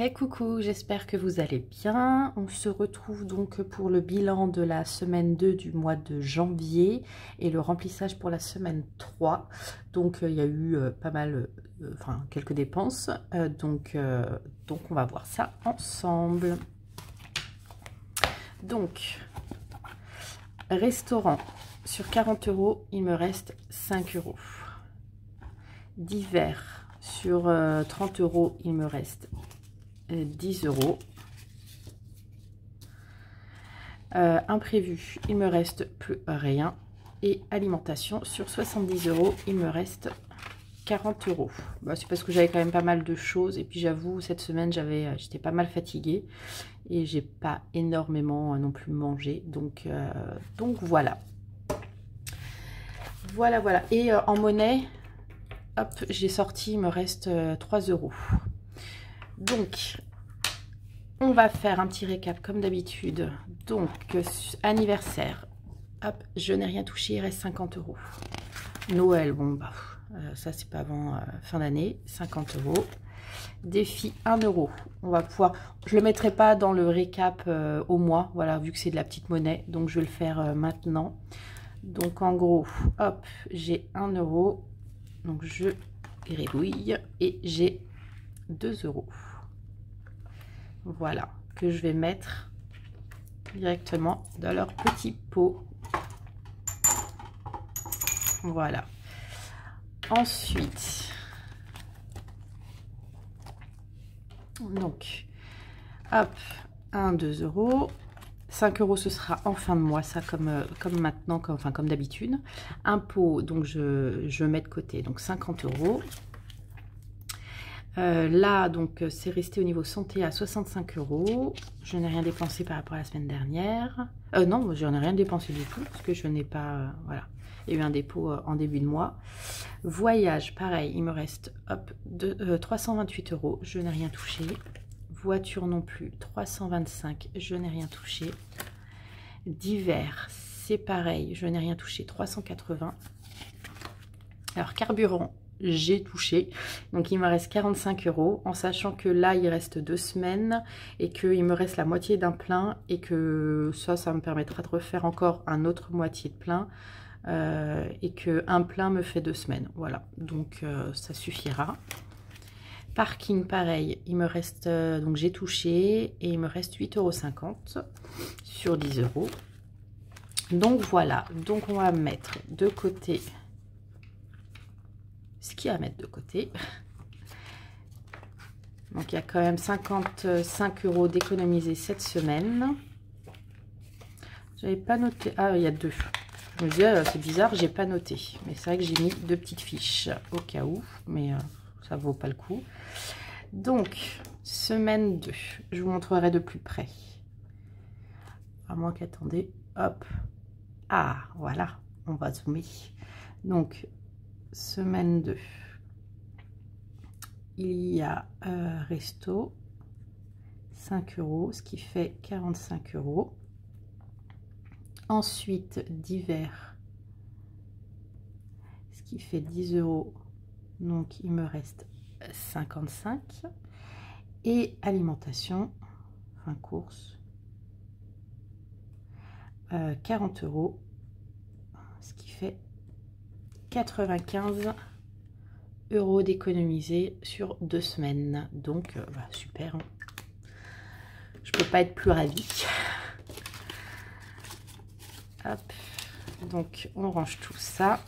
Hey coucou, j'espère que vous allez bien. On se retrouve donc pour le bilan de la semaine 2 du mois de janvier et le remplissage pour la semaine 3. Donc il y a eu pas mal, quelques dépenses. Donc on va voir ça ensemble. Donc, restaurant, sur 40 €, il me reste 5 €. Divers, sur 30 €, il me reste 10 €. Imprévu, il me reste plus rien. Et alimentation, sur 70 €, il me reste 40 €. Bah, c'est parce que j'avais quand même pas mal de choses. Et puis j'avoue, cette semaine, j'étais pas mal fatiguée. Et j'ai pas énormément non plus mangé. Donc voilà. Voilà. Et en monnaie, hop, j'ai sorti, il me reste 3 €. Donc, on va faire un petit récap comme d'habitude. Donc, anniversaire, hop, je n'ai rien touché, il reste 50 €. Noël, bon, bah, ça c'est pas avant fin d'année, 50 €. Défi 1 €. On va pouvoir, je le mettrai pas dans le récap au mois, voilà, vu que c'est de la petite monnaie, donc je vais le faire maintenant. Donc, en gros, hop, j'ai 1 €, donc je gribouille et j'ai 2 €. Voilà, que je vais mettre directement dans leur petit pot. Voilà. Ensuite, donc, hop, 1, 2 €. 5 € ce sera en fin de mois, ça comme maintenant, comme d'habitude. Impôt, donc je mets de côté, donc 50 €. Là, donc, c'est resté au niveau santé à 65 €. Je n'ai rien dépensé par rapport à la semaine dernière. Non, je n'ai rien dépensé du tout, parce que je n'ai pas... voilà, il y a eu un dépôt en début de mois. Voyage, pareil, il me reste, hop, 328 €. Je n'ai rien touché. Voiture non plus, 325, je n'ai rien touché. Divers, c'est pareil, je n'ai rien touché, 380. Alors, carburant, j'ai touché, donc il me reste 45 €, en sachant que là il reste 2 semaines et qu'il me reste la moitié d'un plein et que ça me permettra de refaire encore un autre moitié de plein et que un plein me fait 2 semaines, voilà, donc ça suffira. Parking, pareil, il me reste, donc j'ai touché et il me reste 8,50 € sur 10 €. Donc voilà, donc on va mettre de côté ce qu'il y a à mettre de côté. Donc il y a quand même 55 € d'économiser cette semaine. J'avais pas noté. Ah, il y a 2. Je me disais, c'est bizarre, j'ai pas noté. Mais c'est vrai que j'ai mis 2 petites fiches au cas où. Mais ça vaut pas le coup. Donc, semaine 2. Je vous montrerai de plus près. À moins qu'attendez. Hop. Ah, voilà. On va zoomer. Donc, semaine 2. Il y a resto, 5 €, ce qui fait 45 €. Ensuite, divers, ce qui fait 10 €. Donc, il me reste 55. Et alimentation, enfin course, 40 €, ce qui fait 95 € d'économiser sur 2 semaines. Donc, bah, super. Hein. Je peux pas être plus ravie. Hop. Donc, on range tout ça.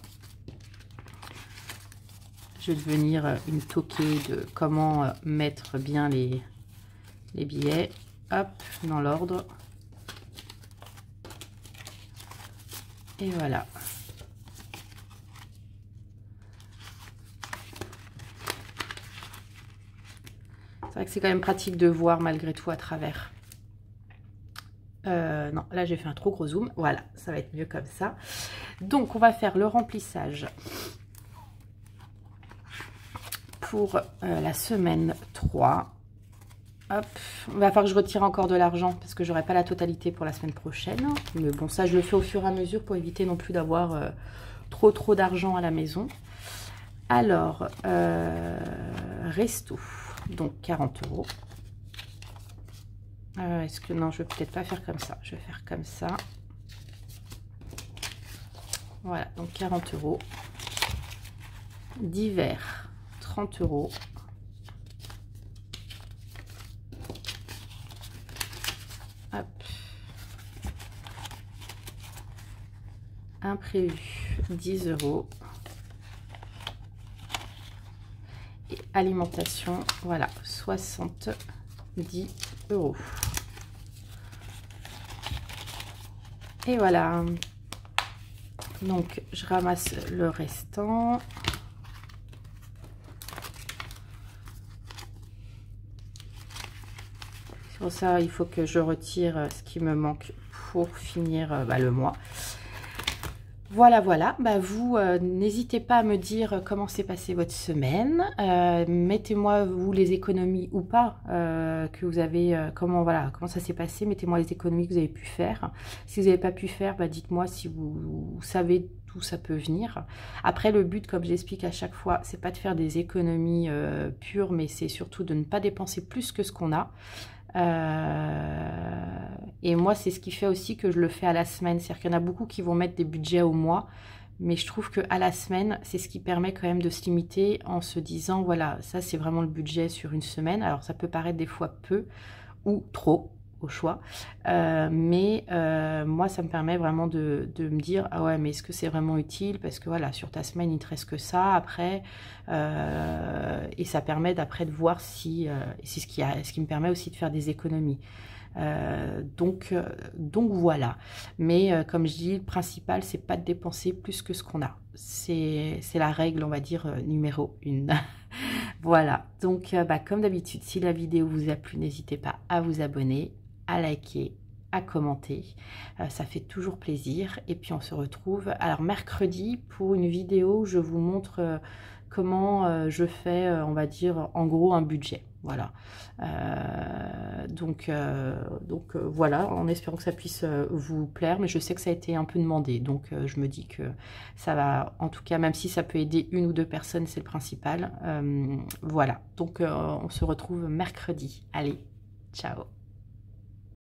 Je vais devenir une toquée de comment mettre bien les billets. Hop, dans l'ordre. Et voilà. C'est vrai que c'est quand même pratique de voir malgré tout à travers. Non, là j'ai fait un trop gros zoom. Voilà, ça va être mieux comme ça. Donc on va faire le remplissage pour la semaine 3. Hop, il va falloir que je retire encore de l'argent parce que j'aurai pas la totalité pour la semaine prochaine. Mais bon, ça je le fais au fur et à mesure pour éviter non plus d'avoir trop d'argent à la maison. Alors, resto, donc 40 €. Est-ce que non, je vais peut-être pas faire comme ça. Je vais faire comme ça. Voilà, donc 40 €. D'hiver, 30 €. Hop. Imprévu, 10 €. Et alimentation, voilà, 70 €. Et voilà. Donc, je ramasse le restant. Pour ça, il faut que je retire ce qui me manque pour finir le mois. Voilà, voilà. Vous, n'hésitez pas à me dire comment s'est passée votre semaine. Mettez-moi, vous, les économies ou pas que vous avez, comment ça s'est passé. Mettez-moi les économies que vous avez pu faire. Si vous n'avez pas pu faire, dites-moi si vous savez d'où ça peut venir. Après, le but, comme j'explique à chaque fois, c'est pas de faire des économies pures, mais c'est surtout de ne pas dépenser plus que ce qu'on a. Et moi, c'est ce qui fait aussi que je le fais à la semaine. C'est-à-dire qu'il y en a beaucoup qui vont mettre des budgets au mois, mais je trouve qu'à la semaine, c'est ce qui permet quand même de se limiter en se disant, voilà, ça c'est vraiment le budget sur une semaine. Alors ça peut paraître des fois peu ou trop, au choix, mais moi ça me permet vraiment de me dire, ah ouais, mais est-ce que c'est vraiment utile, parce que voilà, sur ta semaine il te reste que ça après, et ça permet d'après de voir si c'est ce qui me permet aussi de faire des économies. Donc voilà, mais comme je dis, le principal c'est pas de dépenser plus que ce qu'on a, c'est la règle, on va dire, numéro 1. Voilà, donc comme d'habitude, si la vidéo vous a plu, n'hésitez pas à vous abonner, à liker, à commenter, ça fait toujours plaisir. Et puis on se retrouve alors mercredi pour une vidéo où je vous montre comment je fais, on va dire en gros un budget. Voilà, donc voilà, en espérant que ça puisse vous plaire, mais je sais que ça a été un peu demandé, donc je me dis que ça va, en tout cas, même si ça peut aider une ou deux personnes, c'est le principal. Voilà, donc on se retrouve mercredi. Allez, ciao.